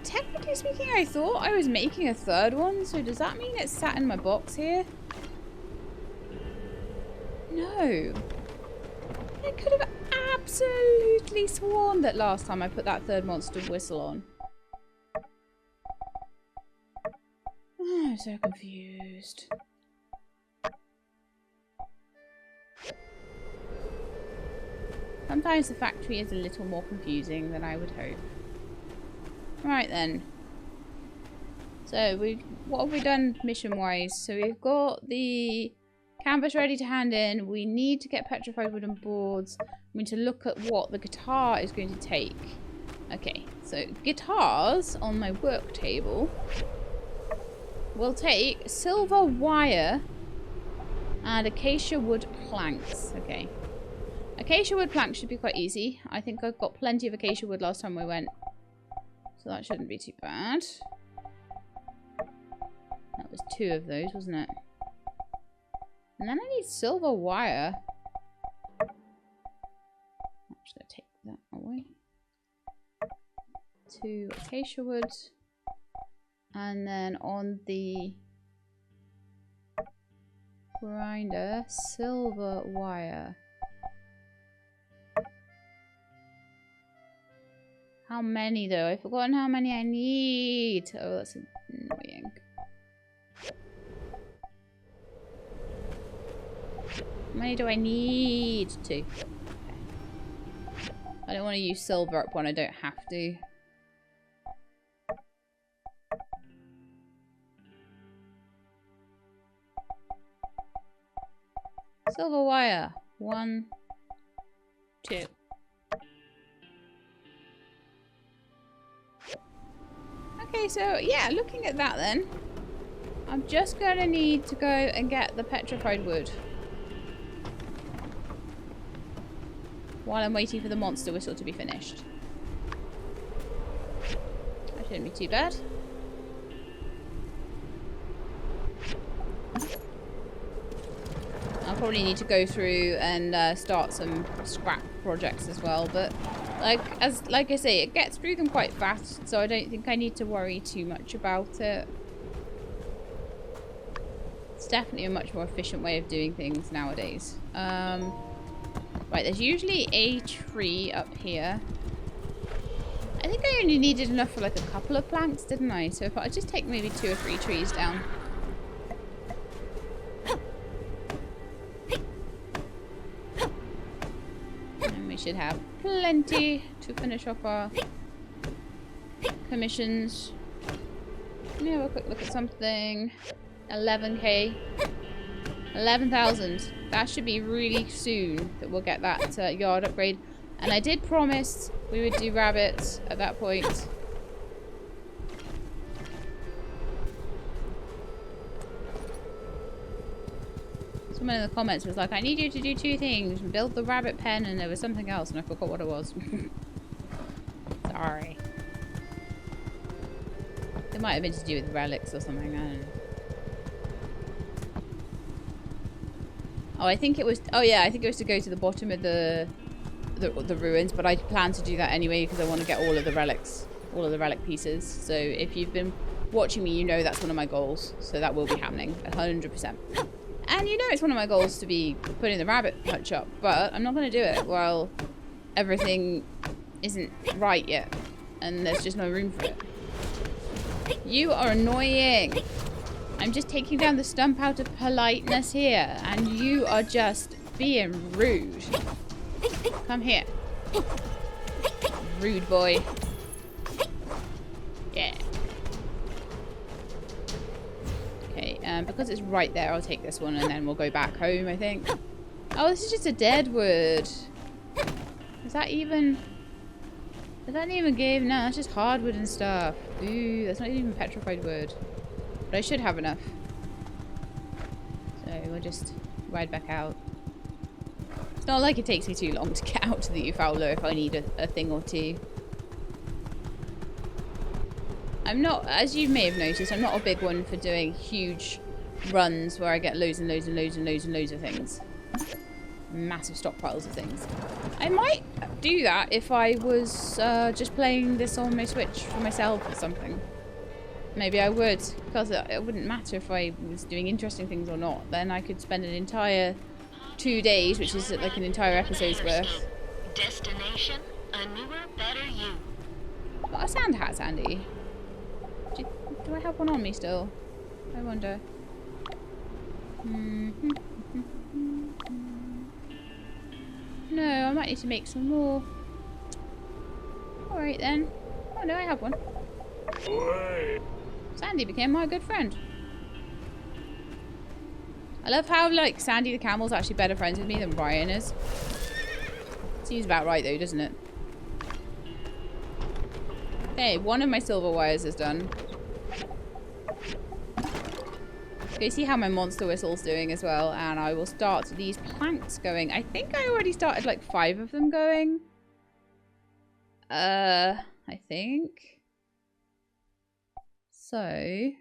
technically speaking, I thought I was making a third one. So does that mean it's sat in my box here? No. I could have absolutely sworn that last time I put that third monster whistle on. Oh, I'm so confused. Sometimes the factory is a little more confusing than I would hope. Right then. So what have we done mission-wise? So we've got the canvas ready to hand in. We need to get petrified wooden boards. We need to look at what the guitar is going to take. Okay, so guitars on my work table will take silver wire and acacia wood planks. Okay. Acacia wood planks should be quite easy. I think I've got plenty of acacia wood last time we went. So that shouldn't be too bad. That was 2 of those, wasn't it? And then I need silver wire. I'm just going to take that away. 2 acacia wood. And then on the grinder, silver wire. How many though? I've forgotten how many I need. Oh, that's annoying. How many do I need? 2. Okay. I don't want to use silver up when I don't have to. Silver wire. 1, 2. Okay, so yeah, looking at that then, I'm just going to need to go and get the petrified wood. While I'm waiting for the monster whistle to be finished. That shouldn't be too bad. I'll probably need to go through and start some scrap projects as well, but like I say, it gets through them quite fast, so I don't think I need to worry too much about it. It's definitely a much more efficient way of doing things nowadays. Right, there's usually a tree up here. I think I only needed enough for like a couple of planks, didn't I? So if I just take maybe 2 or 3 trees down. And we should have plenty to finish off our commissions. Let me have a quick look at something. 11k. 11,000. That should be really soon that we'll get that yard upgrade. And I did promise we would do rabbits at that point. Someone in the comments was like, I need you to do 2 things. Build the rabbit pen, and there was something else and I forgot what it was. Sorry. It might have been to do with relics or something, I don't know. Oh, I think it was, oh yeah, I think it was to go to the bottom of the ruins, but I plan to do that anyway because I want to get all of the relics, all of the relic pieces. So if you've been watching me, you know that's one of my goals. So that will be happening 100%. And you know it's one of my goals to be putting the rabbit hutch up, but I'm not going to do it while everything isn't right yet and there's just no room for it. You are annoying. I'm just taking down the stump out of politeness here, and you are just being rude. Come here. Rude boy. Yeah. Okay, because it's right there, I'll take this one and then we'll go back home, I think. Oh, this is just a dead wood. Is that even... Does that even give? No, that's just hardwood and stuff. Ooh, that's not even petrified wood. But I should have enough. So we'll just ride back out. It's not like it takes me too long to get out to the Fowler if I need a thing or two. I'm not, as you may have noticed, I'm not a big one for doing huge runs where I get loads and loads and loads and loads and loads of things. Massive stockpiles of things. I might do that if I was just playing this on my Switch for myself or something. Maybe I would, because it wouldn't matter if I was doing interesting things or not. Then I could spend an entire 2 days, which is like an entire episode's worth. Destination, a newer, better you. Got a sand hat, Sandy. Do I have one on me still? I wonder. No, I might need to make some more. Alright then. Oh no, I have one. Sandy became my good friend. I love how, like, Sandy the camel's actually better friends with me than Brian is. Seems about right though, doesn't it? Okay, one of my silver wires is done. Okay, see how my monster whistle's doing as well, and I will start these planks going. I think I already started like 5 of them going. I think. So, I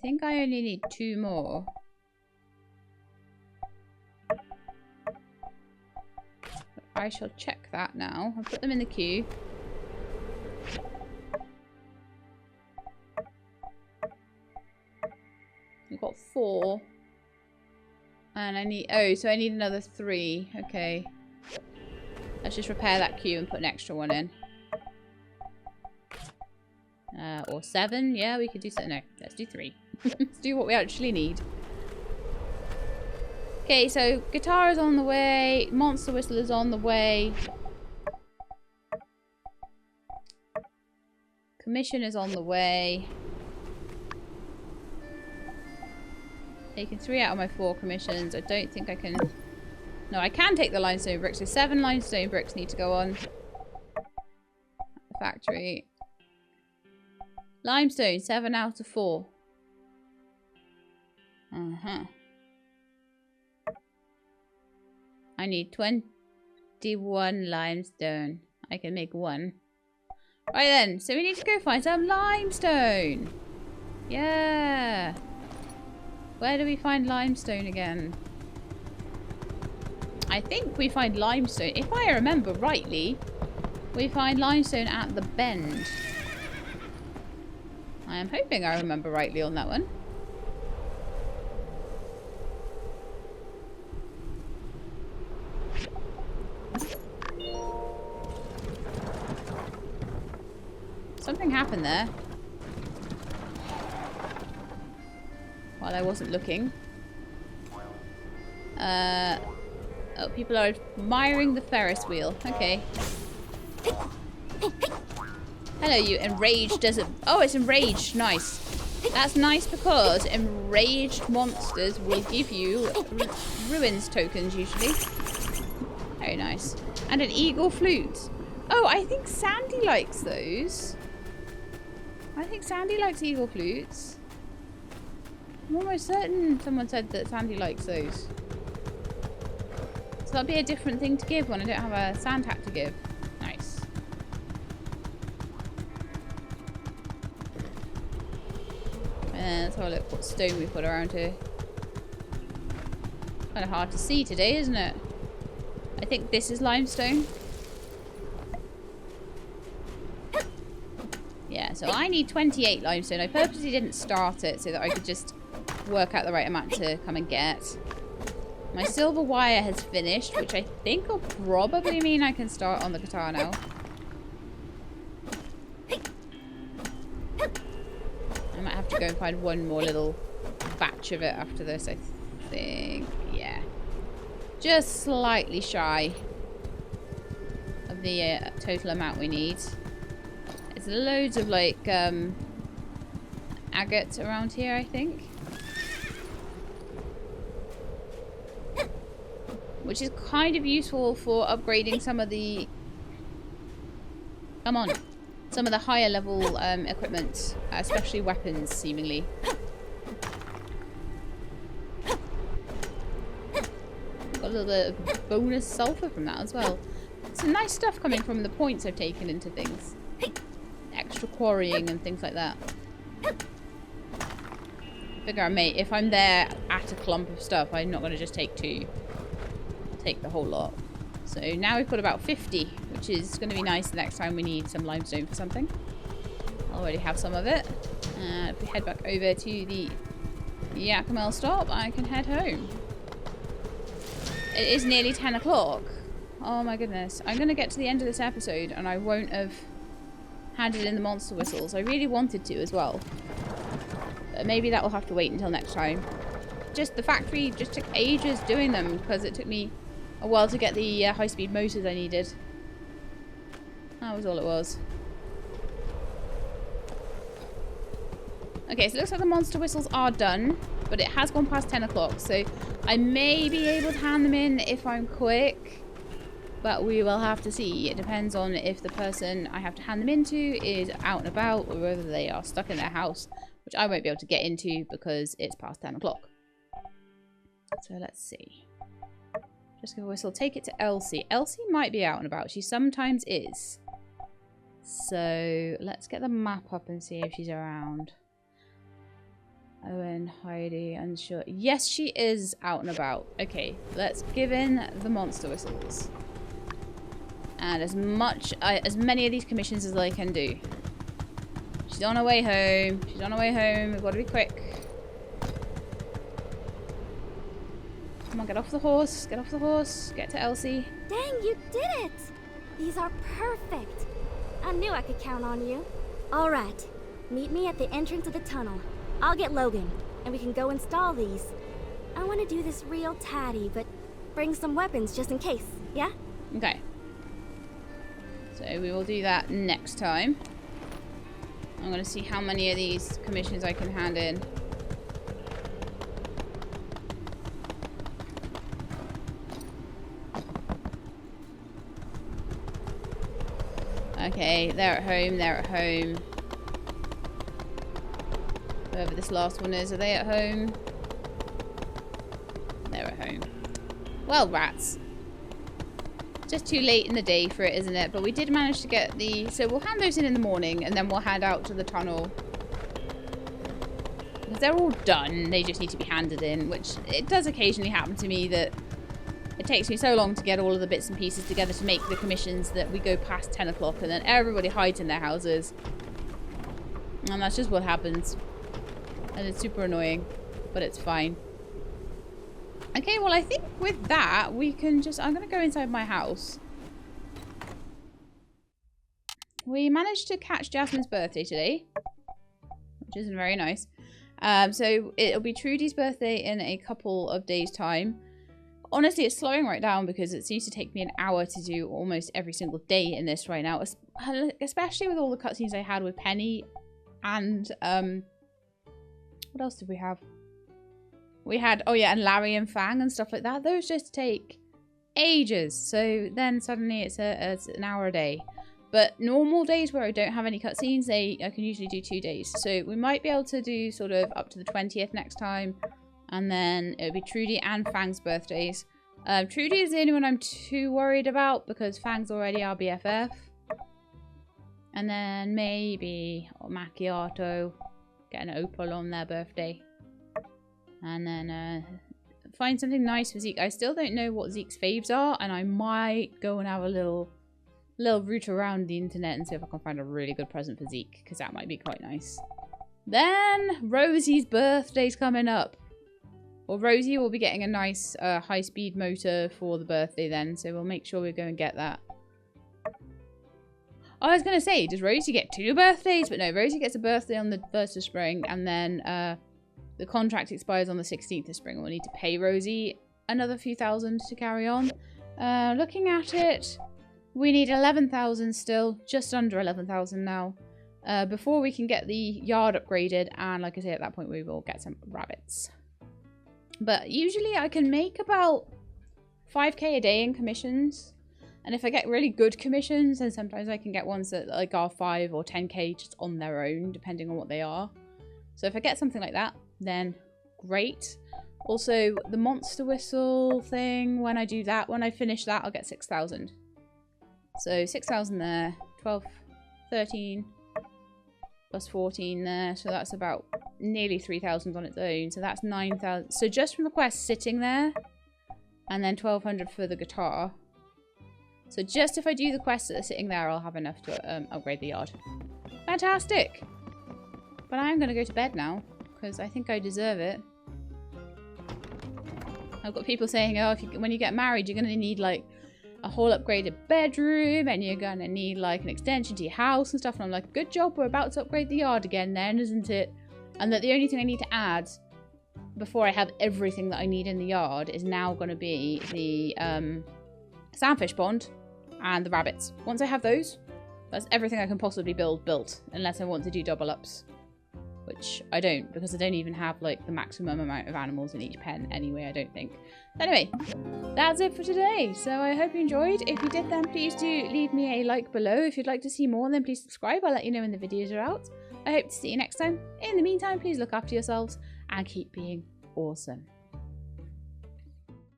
think I only need 2 more. But I shall check that now. I'll put them in the queue. I've got 4. And I need... Oh, so I need another 3. Okay. Let's just repair that queue and put an extra one in. Or 7. Yeah, we could do so. No, let's do 3. Let's do what we actually need. Okay, so guitar is on the way. Monster whistle is on the way. Commission is on the way. Taking 3 out of my 4 commissions. I don't think I can... No, I can take the limestone bricks. So 7 limestone bricks need to go on. The factory. Limestone, 7 out of 4. I need 21 limestone. I can make 1. Right then, so we need to go find some limestone. Yeah. Where do we find limestone again? I think we find limestone. If I remember rightly, we find limestone at the bend. I am hoping I remember rightly on that one. Something happened there. While I wasn't looking. Oh, people are admiring the Ferris wheel. Okay. Hello, you enraged desert. Oh, it's enraged. Nice. That's nice because enraged monsters will give you ruins tokens usually. Very nice. And an eagle flute. Oh, I think Sandy likes those. I think Sandy likes eagle flutes. I'm almost certain someone said that Sandy likes those. So that'll be a different thing to give when I don't have a sand hat to give. Nice. And let's have a look what stone we put around here. Kind of hard to see today, isn't it? I think this is limestone. Yeah, so I need 28 limestone. I purposely didn't start it so that I could just work out the right amount to come and get. My silver wire has finished, which I think will probably mean I can start on the guitar now. I might have to go and find one more little batch of it after this, I think. Yeah. Just slightly shy of the total amount we need. There's loads of, like, agate around here, I think. Which is kind of useful for upgrading some of the... Come on. Some of the higher level equipment. Especially weapons, seemingly. Got a little bit of bonus sulfur from that as well. Some nice stuff coming from the points I've taken into things. Extra quarrying and things like that. I figure if I'm there at a clump of stuff, I'm not going to just take two. Take the whole lot. So now we've got about 50, which is going to be nice the next time we need some limestone for something. I already have some of it. If we head back over to the Yakima stop, I can head home. It is nearly 10 o'clock. Oh my goodness. I'm going to get to the end of this episode and I won't have handed in the monster whistles. I really wanted to as well. But maybe that will have to wait until next time. Just the factory just took ages doing them because it took me a while to get the high-speed motors I needed. That was all it was. Okay, so it looks like the monster whistles are done, but it has gone past 10 o'clock, so I may be able to hand them in if I'm quick, but we will have to see. It depends on if the person I have to hand them into is out and about or whether they are stuck in their house, which I won't be able to get into because it's past 10 o'clock. So let's see. Just give a whistle. Take it to Elsie. Elsie might be out and about. She sometimes is. So let's get the map up and see if she's around. Owen, Heidi, unsure. Yes, she is out and about. Okay, let's give in the monster whistles. And as many of these commissions as I can do. She's on her way home. She's on her way home. We've got to be quick. Come on, get off the horse. Get off the horse. Get to Elsie. Dang, you did it! These are perfect. I knew I could count on you. All right, meet me at the entrance of the tunnel. I'll get Logan, and we can go install these. I want to do this real tatty, but bring some weapons just in case, yeah? Okay. So we will do that next time. I'm going to see how many of these commissions I can hand in. Okay, they're at home, they're at home. Whoever this last one is, are they at home? They're at home. Well, rats. Just too late in the day for it, isn't it? But we did manage to get the... So we'll hand those in the morning, and then we'll head out to the tunnel. Because they're all done, they just need to be handed in, which it does occasionally happen to me that it takes me so long to get all of the bits and pieces together to make the commissions that we go past 10 o'clock, and then everybody hides in their houses. And that's just what happens. And it's super annoying, but it's fine. Okay, well, I think with that, we can just... I'm going to go inside my house. We managed to catch Jasmine's birthday today, which isn't very nice. So it'll be Trudy's birthday in a couple of days' time. Honestly, it's slowing right down because it seems to take me an hour to do almost every single day in this right now. Especially with all the cutscenes I had with Penny and What else did we have? We had, oh yeah, and Larry and Fang and stuff like that. Those just take ages. So then suddenly it's an hour a day. But normal days where I don't have any cutscenes, I can usually do 2 days. So we might be able to do sort of up to the 20th next time. And then it'll be Trudy and Fang's birthdays. Trudy is the only one I'm too worried about because Fang's already our BFF. And then maybe Macchiato, get an Opal on their birthday. And then find something nice for Zeke. I still don't know what Zeke's faves are, and I might go and have a little route around the internet and see if I can find a really good present for Zeke, because that might be quite nice. Then Rosie's birthday's coming up. Well, Rosie will be getting a nice high-speed motor for the birthday then, so we'll make sure we go and get that. I was going to say, does Rosie get 2 birthdays? But no, Rosie gets a birthday on the 1st of spring, and then the contract expires on the 16th of spring. We'll need to pay Rosie another few thousand to carry on. Looking at it, we need 11,000 still, just under 11,000 now, before we can get the yard upgraded. And like I say, at that point we will get some rabbits. But usually I can make about 5k a day in commissions. And if I get really good commissions, then sometimes I can get ones that like are 5 or 10k just on their own, depending on what they are. So if I get something like that, then great. Also, the monster whistle thing, when I do that, when I finish that, I'll get 6,000. So 6,000 there, 12, 13, plus 14 there. So that's about nearly 3,000 on its own. So that's 9,000. So just from the quest sitting there, and then 1,200 for the guitar. So just if I do the quests that are sitting there, I'll have enough to upgrade the yard. Fantastic! But I am going to go to bed now, because I think I deserve it. I've got people saying, oh, when you get married, you're going to need, like, a whole upgraded bedroom, and you're going to need, like, an extension to your house and stuff. And I'm like, good job, we're about to upgrade the yard again then, isn't it? And that the only thing I need to add, before I have everything that I need in the yard, is now going to be the sandfish pond and the rabbits. Once I have those, that's everything I can possibly built, unless I want to do double ups. Which I don't, because I don't even have like the maximum amount of animals in each pen anyway, I don't think. Anyway, that's it for today. So I hope you enjoyed. If you did, then please do leave me a like below. If you'd like to see more, then please subscribe. I'll let you know when the videos are out. I hope to see you next time. In the meantime, please look after yourselves and keep being awesome.